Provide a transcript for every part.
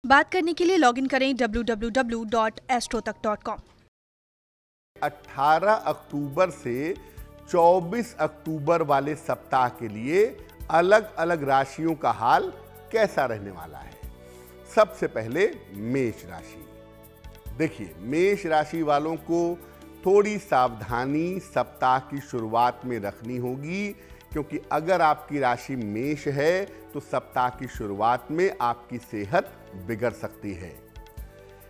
बात करने के लिए लॉगिन करें www.astrotak.com। 18 अक्टूबर से 24 अक्टूबर वाले सप्ताह के लिए अलग अलग राशियों का हाल कैसा रहने वाला है। सबसे पहले मेष राशि। देखिए, मेष राशि वालों को थोड़ी सावधानी सप्ताह की शुरुआत में रखनी होगी, क्योंकि अगर आपकी राशि मेष है तो सप्ताह की शुरुआत में आपकी सेहत बिगड़ सकती है।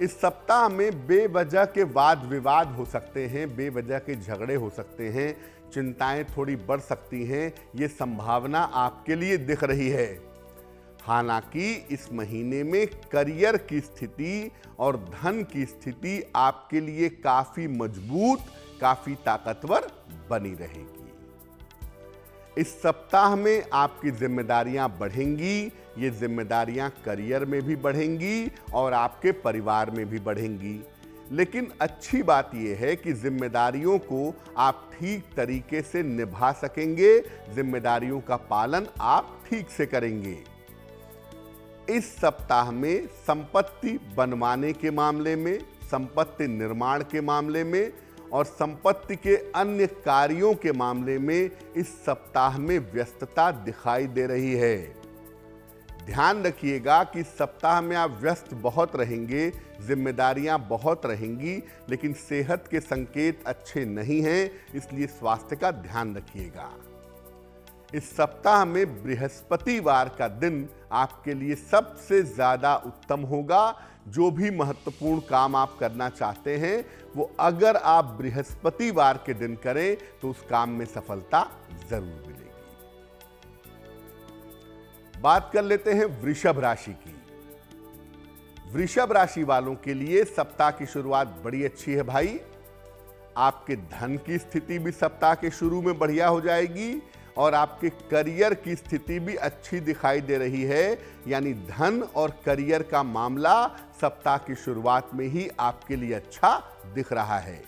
इस सप्ताह में बेवजह के वाद विवाद हो सकते हैं, बेवजह के झगड़े हो सकते हैं, चिंताएं थोड़ी बढ़ सकती हैं, ये संभावना आपके लिए दिख रही है। हालांकि इस महीने में करियर की स्थिति और धन की स्थिति आपके लिए काफी मजबूत, काफी ताकतवर बनी रहेगी। इस सप्ताह में आपकी जिम्मेदारियां बढ़ेंगी, ये जिम्मेदारियां करियर में भी बढ़ेंगी और आपके परिवार में भी बढ़ेंगी। लेकिन अच्छी बात यह है कि जिम्मेदारियों को आप ठीक तरीके से निभा सकेंगे, जिम्मेदारियों का पालन आप ठीक से करेंगे। इस सप्ताह में संपत्ति बनवाने के मामले में, संपत्ति निर्माण के मामले में और संपत्ति के अन्य कार्यों के मामले में इस सप्ताह में व्यस्तता दिखाई दे रही है। ध्यान रखिएगा कि सप्ताह में आप व्यस्त बहुत रहेंगे, जिम्मेदारियां बहुत रहेंगी, लेकिन सेहत के संकेत अच्छे नहीं हैं, इसलिए स्वास्थ्य का ध्यान रखिएगा। इस सप्ताह में बृहस्पतिवार का दिन आपके लिए सबसे ज्यादा उत्तम होगा। जो भी महत्वपूर्ण काम आप करना चाहते हैं वो अगर आप बृहस्पतिवार के दिन करें तो उस काम में सफलता जरूर मिलेगी। बात कर लेते हैं वृषभ राशि की। वृषभ राशि वालों के लिए सप्ताह की शुरुआत बड़ी अच्छी है भाई। आपके धन की स्थिति भी सप्ताह के शुरू में बढ़िया हो जाएगी और आपके करियर की स्थिति भी अच्छी दिखाई दे रही है। यानी धन और करियर का मामला सप्ताह की शुरुआत में ही आपके लिए अच्छा दिख रहा है।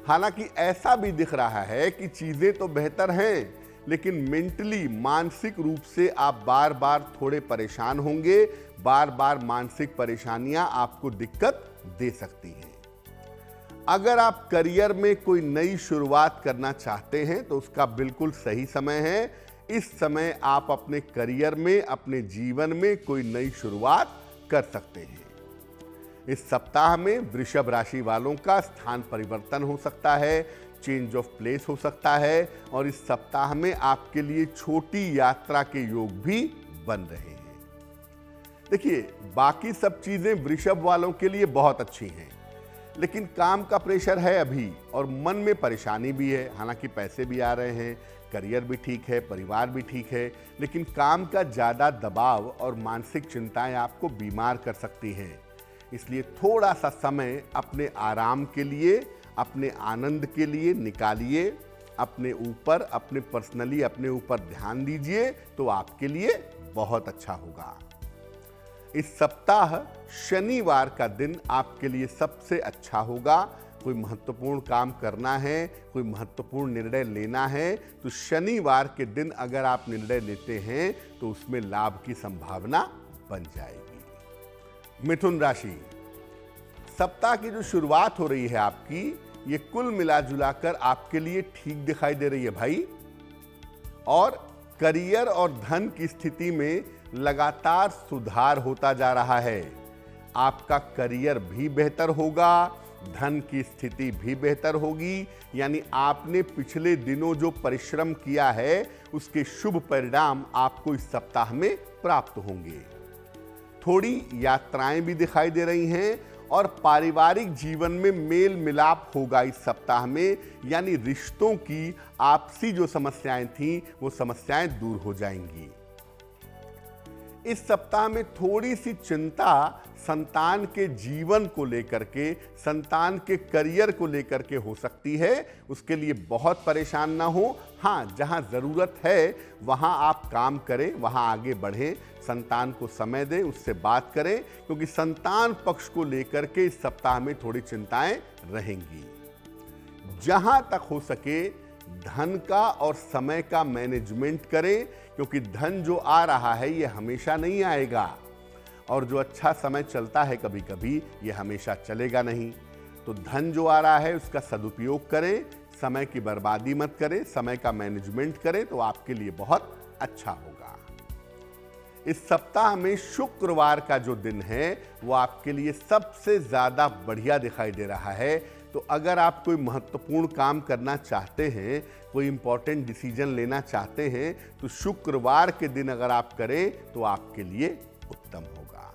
हालांकि ऐसा भी दिख रहा है कि चीजें तो बेहतर हैं, लेकिन मेंटली, मानसिक रूप से आप बार बार थोड़े परेशान होंगे। बार बार मानसिक परेशानियां आपको दिक्कत दे सकती हैं। अगर आप करियर में कोई नई शुरुआत करना चाहते हैं तो उसका बिल्कुल सही समय है। इस समय आप अपने करियर में, अपने जीवन में कोई नई शुरुआत कर सकते हैं। इस सप्ताह में वृषभ राशि वालों का स्थान परिवर्तन हो सकता है, चेंज ऑफ प्लेस हो सकता है और इस सप्ताह में आपके लिए छोटी यात्रा के योग भी बन रहे हैं। देखिए, बाकी सब चीजें वृषभ वालों के लिए बहुत अच्छी हैं, लेकिन काम का प्रेशर है अभी और मन में परेशानी भी है। हालांकि पैसे भी आ रहे हैं, करियर भी ठीक है, परिवार भी ठीक है, लेकिन काम का ज़्यादा दबाव और मानसिक चिंताएं आपको बीमार कर सकती हैं। इसलिए थोड़ा सा समय अपने आराम के लिए, अपने आनंद के लिए निकालिए। अपने ऊपर, अपने पर्सनली अपने ऊपर ध्यान दीजिए तो आपके लिए बहुत अच्छा होगा। इस सप्ताह शनिवार का दिन आपके लिए सबसे अच्छा होगा। कोई महत्वपूर्ण काम करना है, कोई महत्वपूर्ण निर्णय लेना है तो शनिवार के दिन अगर आप निर्णय लेते हैं तो उसमें लाभ की संभावना बन जाएगी। मिथुन राशि। सप्ताह की जो शुरुआत हो रही है आपकी, ये कुल मिला जुलाकर आपके लिए ठीक दिखाई दे रही है भाई। और करियर और धन की स्थिति में लगातार सुधार होता जा रहा है। आपका करियर भी बेहतर होगा, धन की स्थिति भी बेहतर होगी। यानी आपने पिछले दिनों जो परिश्रम किया है उसके शुभ परिणाम आपको इस सप्ताह में प्राप्त होंगे। थोड़ी यात्राएं भी दिखाई दे रही हैं और पारिवारिक जीवन में मेल मिलाप होगा इस सप्ताह में। यानी रिश्तों की आपसी जो समस्याएं थीं वो समस्याएं दूर हो जाएंगी। इस सप्ताह में थोड़ी सी चिंता संतान के जीवन को लेकर के, संतान के करियर को लेकर के हो सकती है। उसके लिए बहुत परेशान ना हो। हाँ, जहाँ ज़रूरत है वहाँ आप काम करें, वहाँ आगे बढ़ें, संतान को समय दें, उससे बात करें, क्योंकि संतान पक्ष को लेकर के इस सप्ताह में थोड़ी चिंताएं रहेंगी। जहाँ तक हो सके धन का और समय का मैनेजमेंट करें, क्योंकि धन जो आ रहा है ये हमेशा नहीं आएगा और जो अच्छा समय चलता है कभी कभी ये हमेशा चलेगा नहीं। तो धन जो आ रहा है उसका सदुपयोग करें, समय की बर्बादी मत करें, समय का मैनेजमेंट करें तो आपके लिए बहुत अच्छा होगा। इस सप्ताह में शुक्रवार का जो दिन है वो आपके लिए सबसे ज्यादा बढ़िया दिखाई दे रहा है। तो अगर आप कोई महत्वपूर्ण काम करना चाहते हैं, कोई इंपॉर्टेंट डिसीजन लेना चाहते हैं, तो शुक्रवार के दिन अगर आप करें तो आपके लिए उत्तम होगा।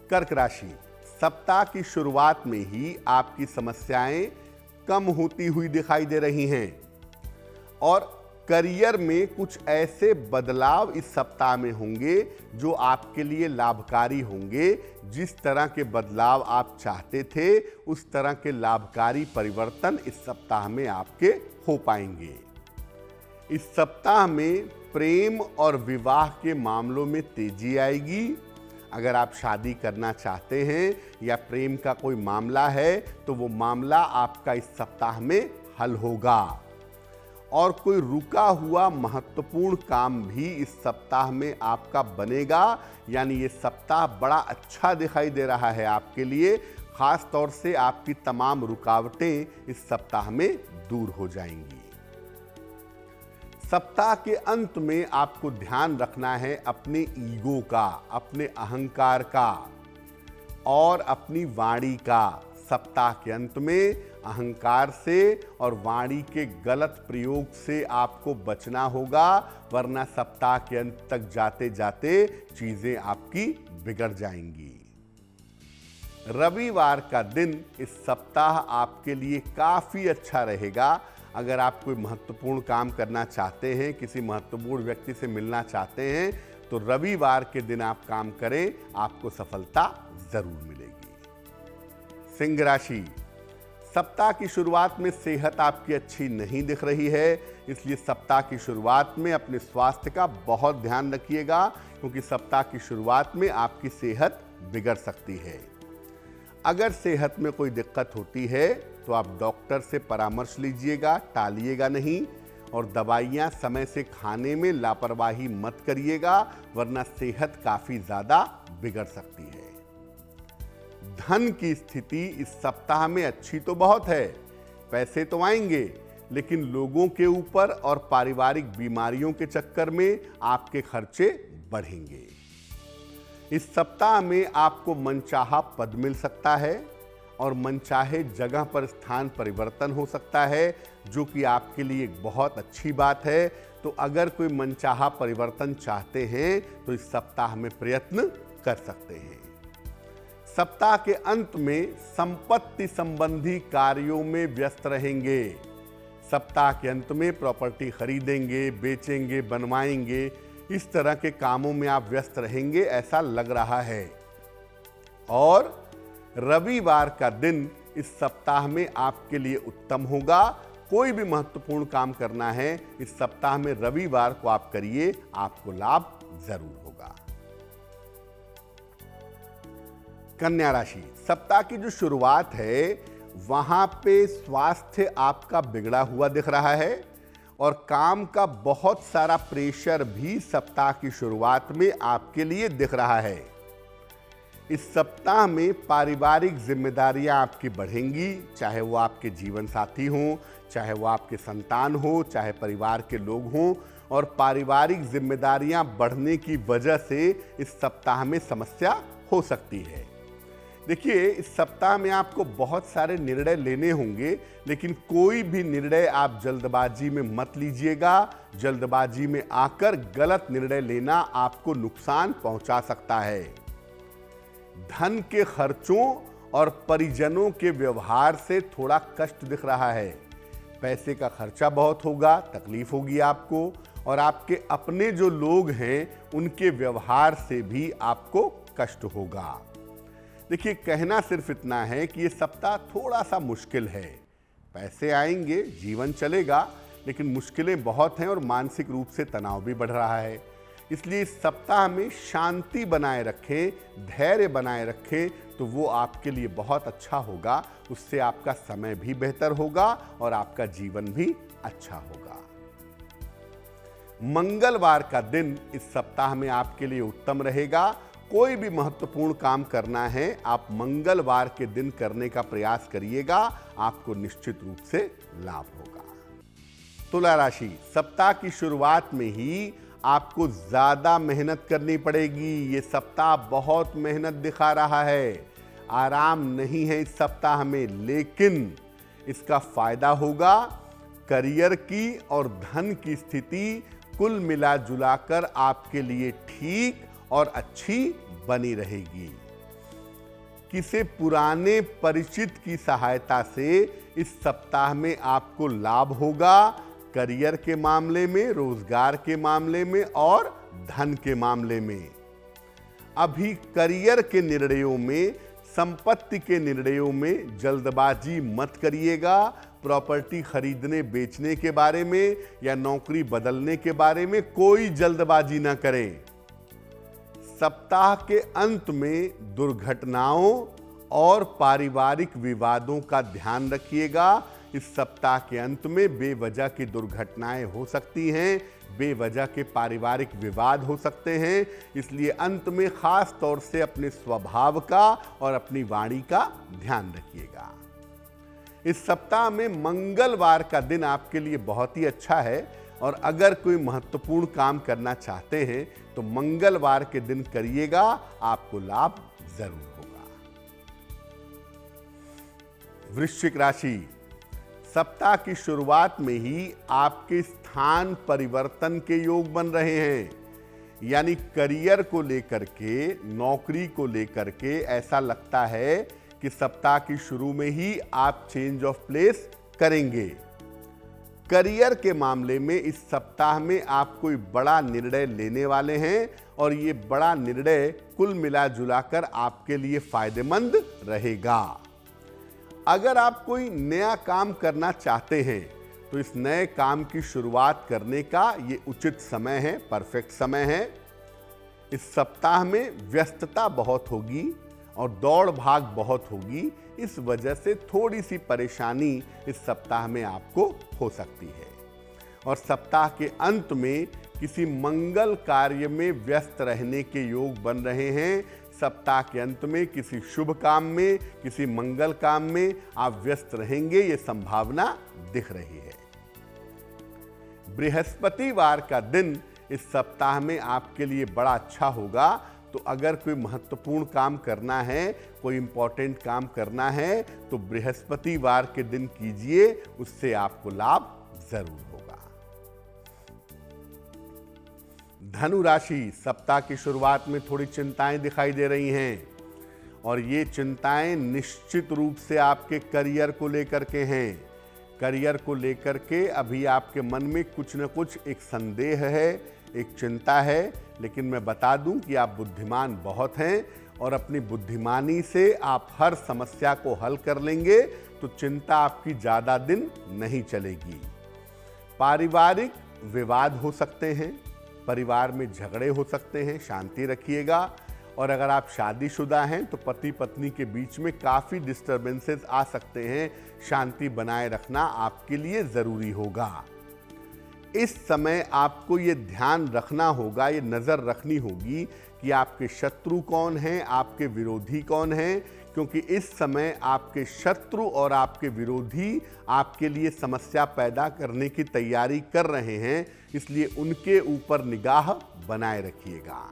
कर्क राशि, सप्ताह की शुरुआत में ही आपकी समस्याएं कम होती हुई दिखाई दे रही हैं और करियर में कुछ ऐसे बदलाव इस सप्ताह में होंगे जो आपके लिए लाभकारी होंगे। जिस तरह के बदलाव आप चाहते थे उस तरह के लाभकारी परिवर्तन इस सप्ताह में आपके हो पाएंगे। इस सप्ताह में प्रेम और विवाह के मामलों में तेजी आएगी। अगर आप शादी करना चाहते हैं या प्रेम का कोई मामला है तो वो मामला आपका इस सप्ताह में हल होगा और कोई रुका हुआ महत्वपूर्ण काम भी इस सप्ताह में आपका बनेगा। यानी ये सप्ताह बड़ा अच्छा दिखाई दे रहा है आपके लिए। खास तौर से आपकी तमाम रुकावटें इस सप्ताह में दूर हो जाएंगी। सप्ताह के अंत में आपको ध्यान रखना है अपने ईगो का, अपने अहंकार का और अपनी वाणी का। सप्ताह के अंत में अहंकार से और वाणी के गलत प्रयोग से आपको बचना होगा, वरना सप्ताह के अंत तक जाते जाते चीजें आपकी बिगड़ जाएंगी। रविवार का दिन इस सप्ताह आपके लिए काफी अच्छा रहेगा। अगर आप कोई महत्वपूर्ण काम करना चाहते हैं, किसी महत्वपूर्ण व्यक्ति से मिलना चाहते हैं, तो रविवार के दिन आप काम करें, आपको सफलता जरूर मिलेगी। सिंह राशि, सप्ताह की शुरुआत में सेहत आपकी अच्छी नहीं दिख रही है, इसलिए सप्ताह की शुरुआत में अपने स्वास्थ्य का बहुत ध्यान रखिएगा, क्योंकि सप्ताह की शुरुआत में आपकी सेहत बिगड़ सकती है। अगर सेहत में कोई दिक्कत होती है तो आप डॉक्टर से परामर्श लीजिएगा, टालिएगा नहीं, और दवाइयाँ समय से खाने में लापरवाही मत करिएगा, वरना सेहत काफ़ी ज़्यादा बिगड़ सकती है। धन की स्थिति इस सप्ताह में अच्छी तो बहुत है, पैसे तो आएंगे, लेकिन लोगों के ऊपर और पारिवारिक बीमारियों के चक्कर में आपके खर्चे बढ़ेंगे। इस सप्ताह में आपको मनचाहा पद मिल सकता है और मनचाहे जगह पर स्थान परिवर्तन हो सकता है, जो कि आपके लिए एक बहुत अच्छी बात है। तो अगर कोई मनचाहा परिवर्तन चाहते हैं तो इस सप्ताह में प्रयत्न कर सकते हैं। सप्ताह के अंत में संपत्ति संबंधी कार्यों में व्यस्त रहेंगे। सप्ताह के अंत में प्रॉपर्टी खरीदेंगे, बेचेंगे, बनवाएंगे, इस तरह के कामों में आप व्यस्त रहेंगे ऐसा लग रहा है। और रविवार का दिन इस सप्ताह में आपके लिए उत्तम होगा। कोई भी महत्वपूर्ण काम करना है इस सप्ताह में रविवार को आप करिए, आपको लाभ जरूर होगा। कन्या राशि, सप्ताह की जो शुरुआत है वहां पे स्वास्थ्य आपका बिगड़ा हुआ दिख रहा है और काम का बहुत सारा प्रेशर भी सप्ताह की शुरुआत में आपके लिए दिख रहा है। इस सप्ताह में पारिवारिक जिम्मेदारियां आपकी बढ़ेंगी, चाहे वो आपके जीवन साथी हों, चाहे वो आपके संतान हो, चाहे परिवार के लोग हों, और पारिवारिक जिम्मेदारियां बढ़ने की वजह से इस सप्ताह में समस्या हो सकती है। देखिए, इस सप्ताह में आपको बहुत सारे निर्णय लेने होंगे, लेकिन कोई भी निर्णय आप जल्दबाजी में मत लीजिएगा। जल्दबाजी में आकर गलत निर्णय लेना आपको नुकसान पहुंचा सकता है। धन के खर्चों और परिजनों के व्यवहार से थोड़ा कष्ट दिख रहा है। पैसे का खर्चा बहुत होगा, तकलीफ होगी आपको, और आपके अपने जो लोग हैं उनके व्यवहार से भी आपको कष्ट होगा। देखिए, कहना सिर्फ इतना है कि ये सप्ताह थोड़ा सा मुश्किल है। पैसे आएंगे, जीवन चलेगा, लेकिन मुश्किलें बहुत हैं और मानसिक रूप से तनाव भी बढ़ रहा है। इसलिए इस सप्ताह में शांति बनाए रखें, धैर्य बनाए रखें, तो वो आपके लिए बहुत अच्छा होगा। उससे आपका समय भी बेहतर होगा और आपका जीवन भी अच्छा होगा। मंगलवार का दिन इस सप्ताह में आपके लिए उत्तम रहेगा। कोई भी महत्वपूर्ण काम करना है आप मंगलवार के दिन करने का प्रयास करिएगा, आपको निश्चित रूप से लाभ होगा। तुला राशि, सप्ताह की शुरुआत में ही आपको ज्यादा मेहनत करनी पड़ेगी। ये सप्ताह बहुत मेहनत दिखा रहा है, आराम नहीं है इस सप्ताह में, लेकिन इसका फायदा होगा। करियर की और धन की स्थिति कुल मिला जुलाकर आपके लिए ठीक और अच्छी बनी रहेगी। किसी पुराने परिचित की सहायता से इस सप्ताह में आपको लाभ होगा, करियर के मामले में, रोजगार के मामले में और धन के मामले में। अभी करियर के निर्णयों में, संपत्ति के निर्णयों में जल्दबाजी मत करिएगा। प्रॉपर्टी खरीदने बेचने के बारे में या नौकरी बदलने के बारे में कोई जल्दबाजी ना करें। सप्ताह के अंत में दुर्घटनाओं और पारिवारिक विवादों का ध्यान रखिएगा। इस सप्ताह के अंत में बेवजह की दुर्घटनाएं हो सकती हैं, बेवजह के पारिवारिक विवाद हो सकते हैं, इसलिए अंत में खास तौर से अपने स्वभाव का और अपनी वाणी का ध्यान रखिएगा। इस सप्ताह में मंगलवार का दिन आपके लिए बहुत ही अच्छा है और अगर कोई महत्वपूर्ण काम करना चाहते हैं तो मंगलवार के दिन करिएगा, आपको लाभ जरूर होगा। वृश्चिक राशि, सप्ताह की शुरुआत में ही आपके स्थान परिवर्तन के योग बन रहे हैं, यानी करियर को लेकर के, नौकरी को लेकर के ऐसा लगता है कि सप्ताह की शुरू में ही आप चेंज ऑफ प्लेस करेंगे। करियर के मामले में इस सप्ताह में आप कोई बड़ा निर्णय लेने वाले हैं और ये बड़ा निर्णय कुल मिला जुलाकर आपके लिए फायदेमंद रहेगा। अगर आप कोई नया काम करना चाहते हैं तो इस नए काम की शुरुआत करने का ये उचित समय है, परफेक्ट समय है। इस सप्ताह में व्यस्तता बहुत होगी और दौड़ भाग बहुत होगी, इस वजह से थोड़ी सी परेशानी इस सप्ताह में आपको हो सकती है। और सप्ताह के अंत में किसी मंगल कार्य में व्यस्त रहने के योग बन रहे हैं। सप्ताह के अंत में किसी शुभ काम में, किसी मंगल काम में आप व्यस्त रहेंगे, ये संभावना दिख रही है। बृहस्पतिवार का दिन इस सप्ताह में आपके लिए बड़ा अच्छा होगा, तो अगर कोई महत्वपूर्ण काम करना है, कोई इंपॉर्टेंट काम करना है तो बृहस्पतिवार के दिन कीजिए, उससे आपको लाभ जरूर होगा। धनु राशि, सप्ताह की शुरुआत में थोड़ी चिंताएं दिखाई दे रही हैं और ये चिंताएं निश्चित रूप से आपके करियर को लेकर के हैं। करियर को लेकर के अभी आपके मन में कुछ न कुछ एक संदेह है, एक चिंता है, लेकिन मैं बता दूं कि आप बुद्धिमान बहुत हैं और अपनी बुद्धिमानी से आप हर समस्या को हल कर लेंगे, तो चिंता आपकी ज़्यादा दिन नहीं चलेगी। पारिवारिक विवाद हो सकते हैं, परिवार में झगड़े हो सकते हैं, शांति रखिएगा। और अगर आप शादीशुदा हैं तो पति पत्नी के बीच में काफ़ी डिस्टर्बेंसेस आ सकते हैं, शांति बनाए रखना आपके लिए ज़रूरी होगा। इस समय आपको ये ध्यान रखना होगा, ये नज़र रखनी होगी कि आपके शत्रु कौन हैं, आपके विरोधी कौन हैं, क्योंकि इस समय आपके शत्रु और आपके विरोधी आपके लिए समस्या पैदा करने की तैयारी कर रहे हैं, इसलिए उनके ऊपर निगाह बनाए रखिएगा।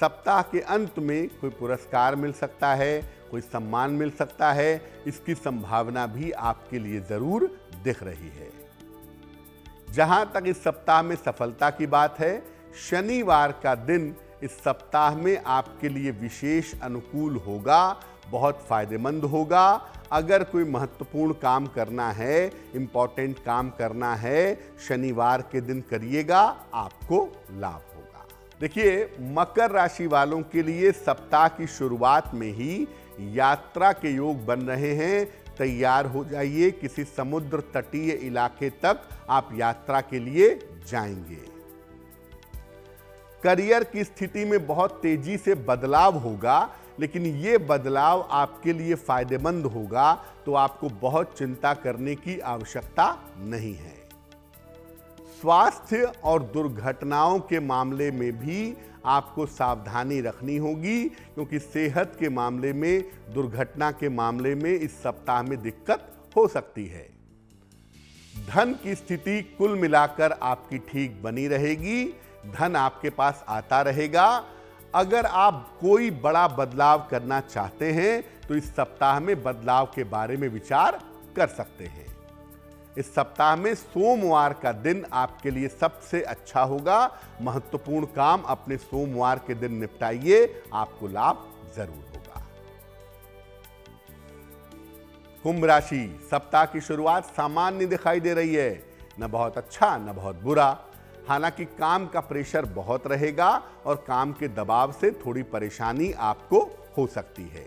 सप्ताह के अंत में कोई पुरस्कार मिल सकता है, कोई सम्मान मिल सकता है, इसकी संभावना भी आपके लिए ज़रूर दिख रही है। जहां तक इस सप्ताह में सफलता की बात है, शनिवार का दिन इस सप्ताह में आपके लिए विशेष अनुकूल होगा, बहुत फायदेमंद होगा। अगर कोई महत्वपूर्ण काम करना है, इंपॉर्टेंट काम करना है, शनिवार के दिन करिएगा, आपको लाभ होगा। देखिए, मकर राशि वालों के लिए सप्ताह की शुरुआत में ही यात्रा के योग बन रहे हैं। तैयार हो जाइए, किसी समुद्र तटीय इलाके तक आप यात्रा के लिए जाएंगे। करियर की स्थिति में बहुत तेजी से बदलाव होगा, लेकिन ये बदलाव आपके लिए फायदेमंद होगा, तो आपको बहुत चिंता करने की आवश्यकता नहीं है। स्वास्थ्य और दुर्घटनाओं के मामले में भी आपको सावधानी रखनी होगी, क्योंकि सेहत के मामले में, दुर्घटना के मामले में इस सप्ताह में दिक्कत हो सकती है। धन की स्थिति कुल मिलाकर आपकी ठीक बनी रहेगी, धन आपके पास आता रहेगा। अगर आप कोई बड़ा बदलाव करना चाहते हैं तो इस सप्ताह में बदलाव के बारे में विचार कर सकते हैं। इस सप्ताह में सोमवार का दिन आपके लिए सबसे अच्छा होगा। महत्वपूर्ण काम अपने सोमवार के दिन निपटाइए, आपको लाभ जरूर होगा। कुंभ राशि, सप्ताह की शुरुआत सामान्य दिखाई दे रही है, न बहुत अच्छा न बहुत बुरा। हालांकि काम का प्रेशर बहुत रहेगा और काम के दबाव से थोड़ी परेशानी आपको हो सकती है।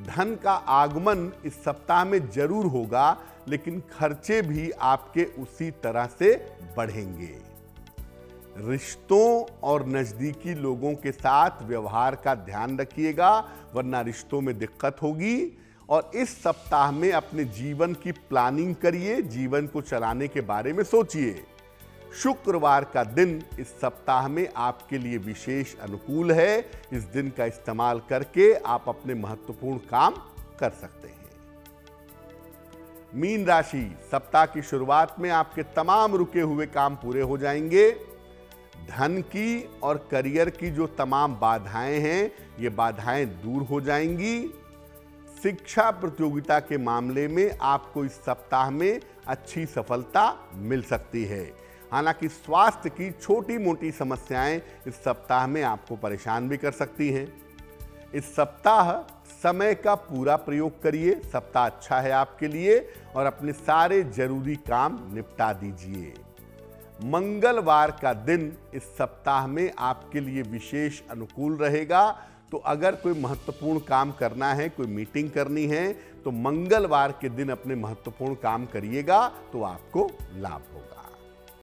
धन का आगमन इस सप्ताह में जरूर होगा, लेकिन खर्चे भी आपके उसी तरह से बढ़ेंगे। रिश्तों और नजदीकी लोगों के साथ व्यवहार का ध्यान रखिएगा, वरना रिश्तों में दिक्कत होगी। और इस सप्ताह में अपने जीवन की प्लानिंग करिए, जीवन को चलाने के बारे में सोचिए। शुक्रवार का दिन इस सप्ताह में आपके लिए विशेष अनुकूल है। इस दिन का इस्तेमाल करके आप अपने महत्वपूर्ण काम कर सकते हैं। मीन राशि, सप्ताह की शुरुआत में आपके तमाम रुके हुए काम पूरे हो जाएंगे। धन की और करियर की जो तमाम बाधाएं हैं, ये बाधाएं दूर हो जाएंगी। शिक्षा प्रतियोगिता के मामले में आपको इस सप्ताह में अच्छी सफलता मिल सकती है। हालांकि स्वास्थ्य की छोटी मोटी समस्याएं इस सप्ताह में आपको परेशान भी कर सकती हैं। इस सप्ताह समय का पूरा प्रयोग करिए, सप्ताह अच्छा है आपके लिए, और अपने सारे जरूरी काम निपटा दीजिए। मंगलवार का दिन इस सप्ताह में आपके लिए विशेष अनुकूल रहेगा। तो अगर कोई महत्वपूर्ण काम करना है, कोई मीटिंग करनी है, तो मंगलवार के दिन अपने महत्वपूर्ण काम करिएगा तो आपको लाभ होगा।